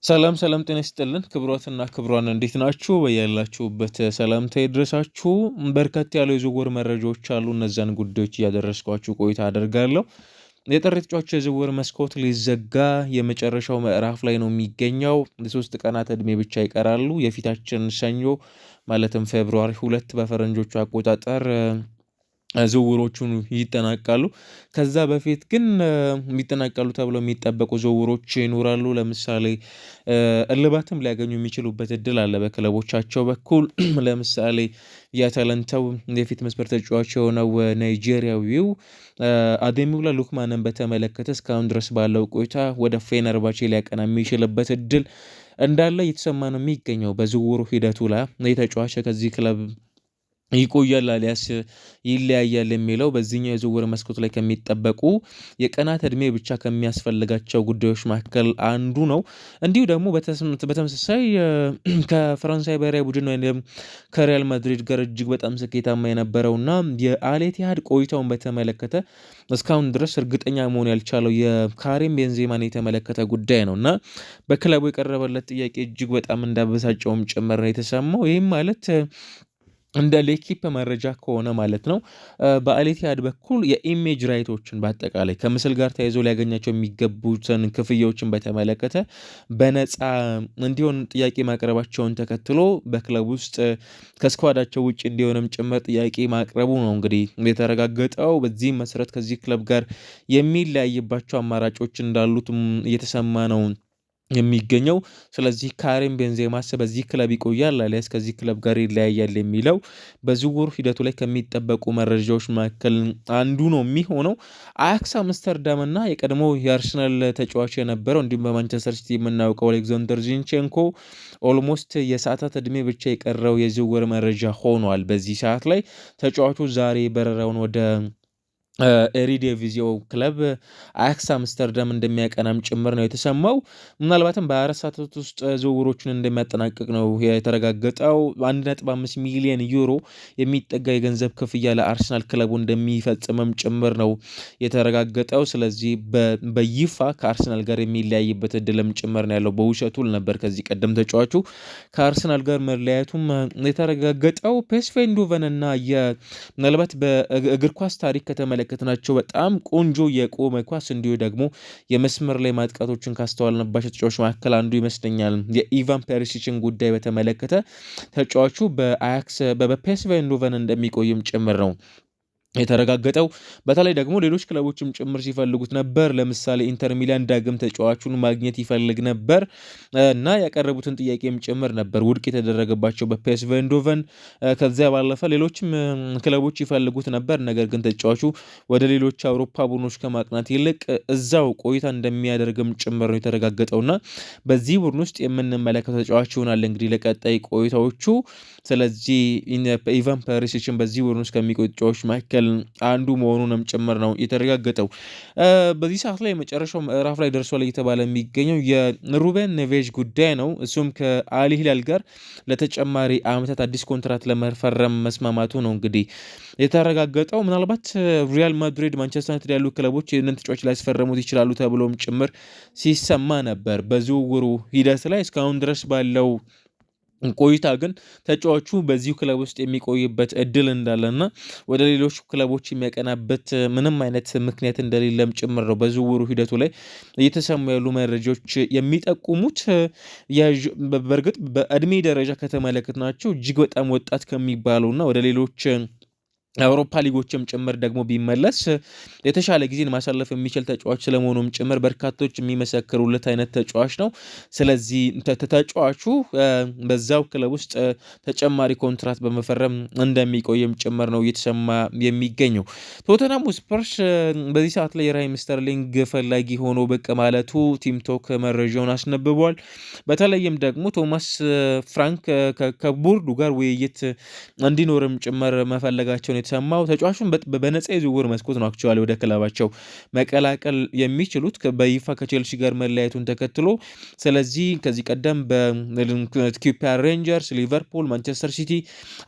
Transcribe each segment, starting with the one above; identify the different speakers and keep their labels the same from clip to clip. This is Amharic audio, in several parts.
Speaker 1: ሰላም ሰላም ጤና ይስጥልን ክቡራትና ክቡራን እንዴት ናችሁ? በያላችሁበት ሰላምታ ይድረሳችሁ። በርከት ያሉ የዝውውር መረጃዎች አሉ። እነዛን ጉዳዮች እያደረስኳችሁ ቆይታ አደርጋለሁ። የጥር ተጫዋቾች የዝውውር መስኮት ሊዘጋ የመጨረሻው ምዕራፍ ላይ ነው የሚገኘው። የሶስት ቀናት ዕድሜ ብቻ ይቀራሉ። የፊታችን ሰኞ ማለትም ፌብሩዋሪ 2 በፈረንጆቹ አቆጣጠር ዝውውሮቹን ይጠናቃሉ። ከዛ በፊት ግን የሚጠናቀሉ ተብለው የሚጠበቁ ዝውውሮች ይኖራሉ። ለምሳሌ እልባትም ሊያገኙ የሚችሉበት እድል አለ በክለቦቻቸው በኩል ለምሳሌ የአታላንታው የፊት መስመር ተጫዋች የሆነው ናይጄሪያዊው አዴሚውላ ሉክማንን በተመለከተ እስካሁን ድረስ ባለው ቆይታ ወደ ፌነርባቼ ሊያቀና የሚችልበት እድል እንዳለ እየተሰማ ነው የሚገኘው። በዝውውሩ ሂደቱ ላይ የተጫዋች ከዚህ ክለብ ይቆያል አሊያስ ይለያያል የሚለው በዚህኛው የዝውውር መስኮት ላይ ከሚጠበቁ የቀናት ዕድሜ ብቻ ከሚያስፈልጋቸው ጉዳዮች መካከል አንዱ ነው። እንዲሁ ደግሞ በተመሳሳይ ከፈረንሳይ ብሔራዊ ቡድን ወይም ከሪያል ማድሪድ ጋር እጅግ በጣም ስኬታማ የነበረውና የአልኢቲሃድ ቆይታውን በተመለከተ እስካሁን ድረስ እርግጠኛ መሆን ያልቻለው የካሪም ቤንዜማን የተመለከተ ጉዳይ ነው እና በክለቡ የቀረበለት ጥያቄ እጅግ በጣም እንዳበሳጨውም ጭምር ነው የተሰማው። ይህም ማለት እንደ ሌኪፕ መረጃ ከሆነ ማለት ነው በአልኢቲሃድ በኩል የኢሜጅ ራይቶችን በአጠቃላይ ከምስል ጋር ተያይዞ ሊያገኛቸው የሚገቡትን ክፍያዎችን በተመለከተ በነፃ እንዲሆን ጥያቄ ማቅረባቸውን ተከትሎ በክለብ ውስጥ ከስኳዳቸው ውጭ እንዲሆንም ጭምር ጥያቄ ማቅረቡ ነው እንግዲህ የተረጋገጠው። በዚህም መሰረት ከዚህ ክለብ ጋር የሚለያይባቸው አማራጮች እንዳሉት እየተሰማ ነው የሚገኘው። ስለዚህ ካሪም ቤንዜማስ በዚህ ክለብ ይቆያል አሊያስ ከዚህ ክለብ ጋር ይለያያል የሚለው በዝውውር ሂደቱ ላይ ከሚጠበቁ መረጃዎች መካከል አንዱ ነው የሚሆነው። አያክስ አምስተርዳም እና የቀድሞ የአርሰናል ተጫዋች የነበረው እንዲሁም በማንቸስተር ሲቲ የምናውቀው አሌክዛንደር ዚንቼንኮ ኦልሞስት የሰዓታት ዕድሜ ብቻ የቀረው የዝውውር መረጃ ሆኗል። በዚህ ሰዓት ላይ ተጫዋቹ ዛሬ በረራውን ወደ ኤሪዲቪዚዮ ክለብ አያክስ አምስተርዳም እንደሚያቀናም ጭምር ነው የተሰማው። ምናልባትም በ24 ሰዓታት ውስጥ ዝውውሮችን እንደሚያጠናቅቅ ነው የተረጋገጠው። 1.5 ሚሊዮን ዩሮ የሚጠጋ የገንዘብ ክፍያ ለአርሰናል ክለቡ እንደሚፈጽምም ጭምር ነው የተረጋገጠው። ስለዚህ በይፋ ከአርሰናል ጋር የሚለያይበት እድልም ጭምር ነው ያለው። በውሸቱ ነበር ከዚህ ቀደም ተጫዋቹ ከአርሰናል ጋር መለያየቱም የተረጋገጠው። ፔስቬ ኢንዶቨን እና ምናልባት በእግር ኳስ ታሪክ ከተመለከትናቸው በጣም ቆንጆ የቆመ ኳስ እንዲሁ ደግሞ የመስመር ላይ ማጥቃቶችን ካስተዋልንባቸው ተጫዋቾች መካከል አንዱ ይመስለኛል። የኢቫን ፔሪሲችን ጉዳይ በተመለከተ ተጫዋቹ በአያክስ በፔስቬ ኢንዶቨን እንደሚቆይም ጭምር ነው የተረጋገጠው። በተለይ ደግሞ ሌሎች ክለቦችም ጭምር ሲፈልጉት ነበር። ለምሳሌ ኢንተር ሚላን ዳግም ተጫዋቹን ማግኘት ይፈልግ ነበር እና ያቀረቡትን ጥያቄም ጭምር ነበር ውድቅ የተደረገባቸው በፔስቬ ኢንዶቨን። ከዚያ ባለፈ ሌሎችም ክለቦች ይፈልጉት ነበር። ነገር ግን ተጫዋቹ ወደ ሌሎች አውሮፓ ቡድኖች ከማቅናት ይልቅ እዛው ቆይታ እንደሚያደርግም ጭምር ነው የተረጋገጠውና በዚህ ቡድን ውስጥ የምንመለከተው ተጫዋች ይሆናል እንግዲህ ለቀጣይ ቆይታዎቹ። ስለዚህ ኢቫን ፔሪሲችን በዚህ ቡድን ውስጥ ከሚቆዩ ተጫዋቾች መካከል አንዱ መሆኑንም ጭምር ነው የተረጋገጠው። በዚህ ሰዓት ላይ የመጨረሻው ምዕራፍ ላይ ደርሷል እየተባለ የሚገኘው የሩቤን ኔቬዥ ጉዳይ ነው። እሱም ከአል ሂላል ጋር ለተጨማሪ ዓመታት አዲስ ኮንትራት ለመፈረም መስማማቱ ነው እንግዲህ የተረጋገጠው። ምናልባት ሪያል ማድሪድ፣ ማንቸስተር ዩናይትድ ያሉ ክለቦች ይህንን ተጫዋች ሊያስፈረሙት ይችላሉ ተብሎም ጭምር ሲሰማ ነበር። በዝውውሩ ሂደት ላይ እስካሁን ድረስ ባለው ቆይታ ግን ተጫዋቹ በዚሁ ክለብ ውስጥ የሚቆይበት እድል እንዳለና ወደ ሌሎች ክለቦች የሚያቀናበት ምንም አይነት ምክንያት እንደሌለም ጭምር ነው በዝውውሩ ሂደቱ ላይ እየተሰሙ ያሉ መረጃዎች የሚጠቁሙት። በእርግጥ በእድሜ ደረጃ ከተመለከትናቸው እጅግ በጣም ወጣት ከሚባሉና ወደ ሌሎች አውሮፓ ሊጎችም ጭምር ደግሞ ቢመለስ የተሻለ ጊዜን ማሳለፍ የሚችል ተጫዋች ስለመሆኑም ጭምር በርካቶች የሚመሰክሩለት አይነት ተጫዋች ነው። ስለዚህ ተጫዋቹ በዛው ክለብ ውስጥ ተጨማሪ ኮንትራት በመፈረም እንደሚቆይም ጭምር ነው እየተሰማ የሚገኘው። ቶተንሃም ስፐርስ በዚህ ሰዓት ላይ የራሂም ስተርሊንግ ፈላጊ ሆኖ ብቅ ማለቱ ቲምቶክ መረጃውን አስነብቧል። በተለይም ደግሞ ቶማስ ፍራንክ ከቦርዱ ጋር ውይይት እንዲኖርም ጭምር መፈለጋቸውን የተሰማው። ተጫዋቹን በነፃ የዝውውር መስኮት ነው አክቹዋሊ ወደ ክለባቸው መቀላቀል የሚችሉት በይፋ ከቼልሲ ጋር መለያየቱን ተከትሎ። ስለዚህ ከዚህ ቀደም በኪውፒአር ሬንጀርስ፣ ሊቨርፑል፣ ማንቸስተር ሲቲ፣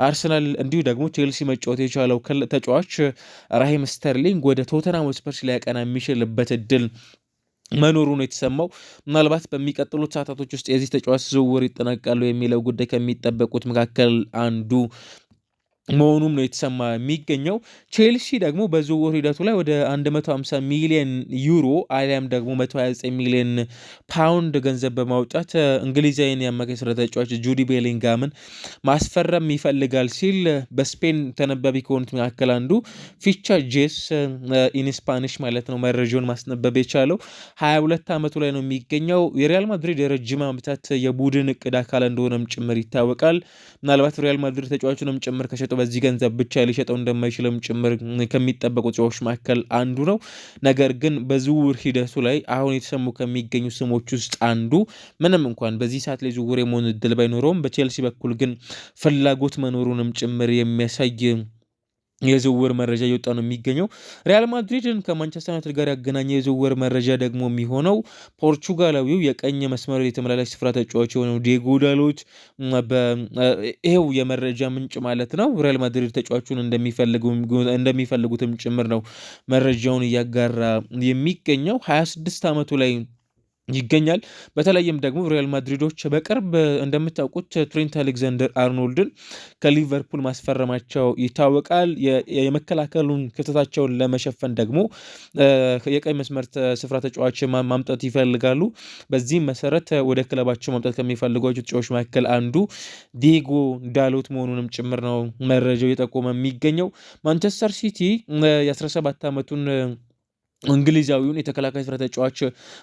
Speaker 1: አርሰናል እንዲሁ ደግሞ ቼልሲ መጫወት የቻለው ተጫዋች ራሂም ስተርሊንግ ወደ ቶተንሃም ስፐርስ ሊያቀና የሚችልበት እድል መኖሩ ነው የተሰማው። ምናልባት በሚቀጥሉት ሰዓታቶች ውስጥ የዚህ ተጫዋች ዝውውር ይጠናቀቃሉ የሚለው ጉዳይ ከሚጠበቁት መካከል አንዱ መሆኑም ነው የተሰማ የሚገኘው። ቼልሲ ደግሞ በዝውውር ሂደቱ ላይ ወደ 150 ሚሊዮን ዩሮ አሊያም ደግሞ 129 ሚሊዮን ፓውንድ ገንዘብ በማውጣት እንግሊዛዊን የአማካይ ስራ ተጫዋች ጁዲ ቤሊንጋምን ማስፈረም ይፈልጋል ሲል በስፔን ተነባቢ ከሆኑት መካከል አንዱ ፊቻ ጄስ ኢንስፓኒሽ ማለት ነው መረጃውን ማስነበብ የቻለው። 22 ዓመቱ ላይ ነው የሚገኘው። የሪያል ማድሪድ የረጅም ዓመታት የቡድን እቅድ አካል እንደሆነም ጭምር ይታወቃል። ምናልባት ሪያል ማድሪድ ተጫዋቹንም ጭምር ከሸጠው በዚህ ገንዘብ ብቻ ሊሸጠው እንደማይችልም ጭምር ከሚጠበቁ ተጫዋቾች መካከል አንዱ ነው። ነገር ግን በዝውውር ሂደቱ ላይ አሁን የተሰሙ ከሚገኙ ስሞች ውስጥ አንዱ ምንም እንኳን በዚህ ሰዓት ላይ ዝውውር የመሆን እድል ባይኖረውም በቼልሲ በኩል ግን ፍላጎት መኖሩንም ጭምር የሚያሳይ የዝውውር መረጃ እየወጣ ነው የሚገኘው። ሪያል ማድሪድን ከማንቸስተር ዩናይትድ ጋር ያገናኘ የዝውውር መረጃ ደግሞ የሚሆነው ፖርቹጋላዊው የቀኝ መስመር የተመላላሽ ስፍራ ተጫዋች የሆነው ዲዬጎ ዳሎት ይሄው የመረጃ ምንጭ ማለት ነው ሪያል ማድሪድ ተጫዋቹን እንደሚፈልጉትም ጭምር ነው መረጃውን እያጋራ የሚገኘው። 26 ዓመቱ ላይ ይገኛል። በተለይም ደግሞ ሪያል ማድሪዶች በቅርብ እንደምታውቁት ትሬንት አሌክዛንደር አርኖልድን ከሊቨርፑል ማስፈረማቸው ይታወቃል። የመከላከሉን ክፍተታቸውን ለመሸፈን ደግሞ የቀኝ መስመር ስፍራ ተጫዋች ማምጣት ይፈልጋሉ። በዚህም መሰረት ወደ ክለባቸው ማምጣት ከሚፈልጓቸው ተጫዋቾች መካከል አንዱ ዲዬጎ ዳሎት መሆኑንም ጭምር ነው መረጃው እየጠቆመ የሚገኘው። ማንቸስተር ሲቲ የ17 ዓመቱን እንግሊዛዊውን የተከላካይ ስፍራ ተጫዋች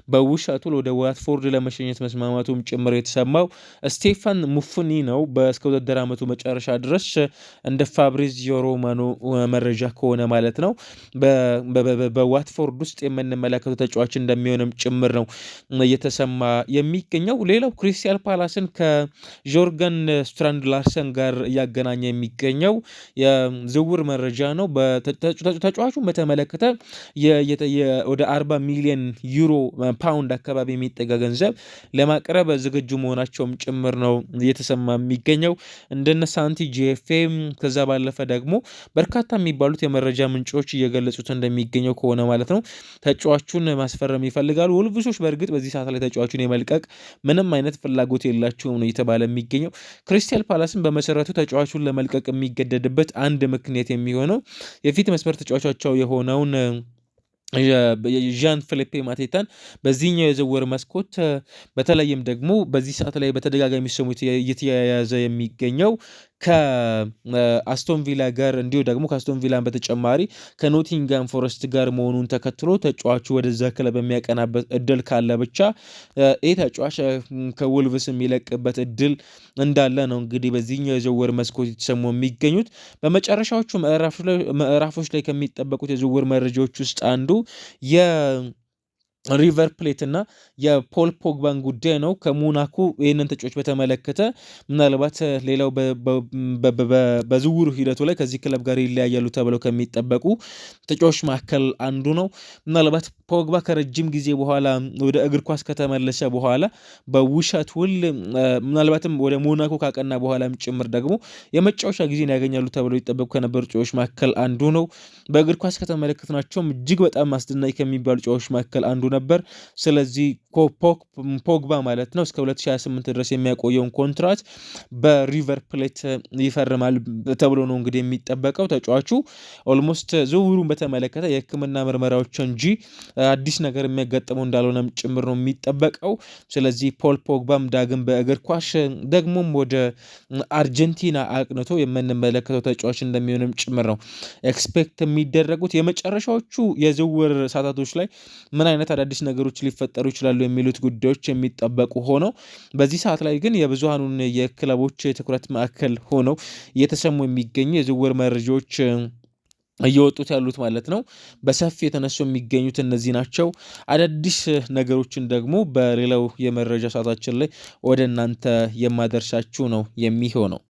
Speaker 1: በውሰቱ ወደ ዋትፎርድ ለመሸኘት መስማማቱም ጭምር የተሰማው ስቴፋን ሙፍኒ ነው። እስከ ውድድር ዓመቱ መጨረሻ ድረስ እንደ ፋብሪዚዮ ሮማኖ መረጃ ከሆነ ማለት ነው በዋትፎርድ ውስጥ የምንመለከተው ተጫዋች እንደሚሆንም ጭምር ነው እየተሰማ የሚገኘው። ሌላው ክሪስታል ፓላስን ከጆርገን ስትራንድ ላርሰን ጋር እያገናኘ የሚገኘው የዝውውር መረጃ ነው። ተጫዋቹን በተመለከተ ወደ 40 ሚሊዮን ዩሮ ፓውንድ አካባቢ የሚጠጋ ገንዘብ ለማቅረብ ዝግጁ መሆናቸውም ጭምር ነው እየተሰማ የሚገኘው። እንደነ ሳንቲ ጂኤፍኤም ከዛ ባለፈ ደግሞ በርካታ የሚባሉት የመረጃ ምንጮች እየገለጹት እንደሚገኘው ከሆነ ማለት ነው ተጫዋቹን ማስፈረም ይፈልጋሉ። ወልቭሶች በእርግጥ በዚህ ሰዓት ላይ ተጫዋቹን የመልቀቅ ምንም አይነት ፍላጎት የላቸውም ነው እየተባለ የሚገኘው። ክሪስታል ፓላስን በመሰረቱ ተጫዋቹን ለመልቀቅ የሚገደድበት አንድ ምክንያት የሚሆነው የፊት መስመር ተጫዋቻቸው የሆነውን ዣን ፊሊፔ ማቴታን በዚህኛው የዝውውር መስኮት በተለይም ደግሞ በዚህ ሰዓት ላይ በተደጋጋሚ ስሙት እየተያያዘ የሚገኘው ከአስቶን ቪላ ጋር እንዲሁ ደግሞ ከአስቶን ቪላን በተጨማሪ ከኖቲንጋም ፎረስት ጋር መሆኑን ተከትሎ ተጫዋቹ ወደዛ ክለብ የሚያቀናበት እድል ካለ ብቻ ይህ ተጫዋች ከወልቭስ የሚለቅበት እድል እንዳለ ነው እንግዲህ በዚህኛው የዝውውር መስኮት የተሰሙ የሚገኙት። በመጨረሻዎቹ ምዕራፎች ላይ ከሚጠበቁት የዝውውር መረጃዎች ውስጥ አንዱ ሪቨር ፕሌት እና የፖል ፖግባን ጉዳይ ነው። ከሞናኮ ይህንን ተጫዋች በተመለከተ ምናልባት ሌላው በዝውውሩ ሂደቱ ላይ ከዚህ ክለብ ጋር ይለያያሉ ተብለው ከሚጠበቁ ተጫዋቾች መካከል አንዱ ነው። ምናልባት ፖግባ ከረጅም ጊዜ በኋላ ወደ እግር ኳስ ከተመለሰ በኋላ በውሸት ውል ምናልባትም ወደ ሞናኮ ካቀና በኋላም ጭምር ደግሞ የመጫወቻ ጊዜን ያገኛሉ ተብለው ይጠበቁ ከነበሩ ተጫዋቾች መካከል አንዱ ነው። በእግር ኳስ ከተመለከትናቸውም እጅግ በጣም አስደናቂ ከሚባሉ ተጫዋቾች መካከል አንዱ ነበር። ስለዚህ ፖግባ ማለት ነው እስከ 2028 ድረስ የሚያቆየውን ኮንትራት በሪቨር ፕሌት ይፈርማል ተብሎ ነው እንግዲህ የሚጠበቀው። ተጫዋቹ ኦልሞስት ዝውውሩን በተመለከተ የሕክምና ምርመራዎች እንጂ አዲስ ነገር የሚያጋጥመው እንዳልሆነም ጭምር ነው የሚጠበቀው። ስለዚህ ፖል ፖግባም ዳግም በእግር ኳስ ደግሞም ወደ አርጀንቲና አቅንቶ የምንመለከተው ተጫዋች እንደሚሆንም ጭምር ነው ኤክስፔክት የሚደረጉት። የመጨረሻዎቹ የዝውውር ሰዓታቶች ላይ ምን አይነት አዳዲስ ነገሮች ሊፈጠሩ ይችላሉ የሚሉት ጉዳዮች የሚጠበቁ ሆነው በዚህ ሰዓት ላይ ግን የብዙሃኑን የክለቦች የትኩረት ማዕከል ሆነው እየተሰሙ የሚገኙ የዝውውር መረጃዎች እየወጡት ያሉት ማለት ነው በሰፊ የተነሱ የሚገኙት እነዚህ ናቸው። አዳዲስ ነገሮችን ደግሞ በሌላው የመረጃ ሰዓታችን ላይ ወደ እናንተ የማደርሳችሁ ነው የሚሆነው።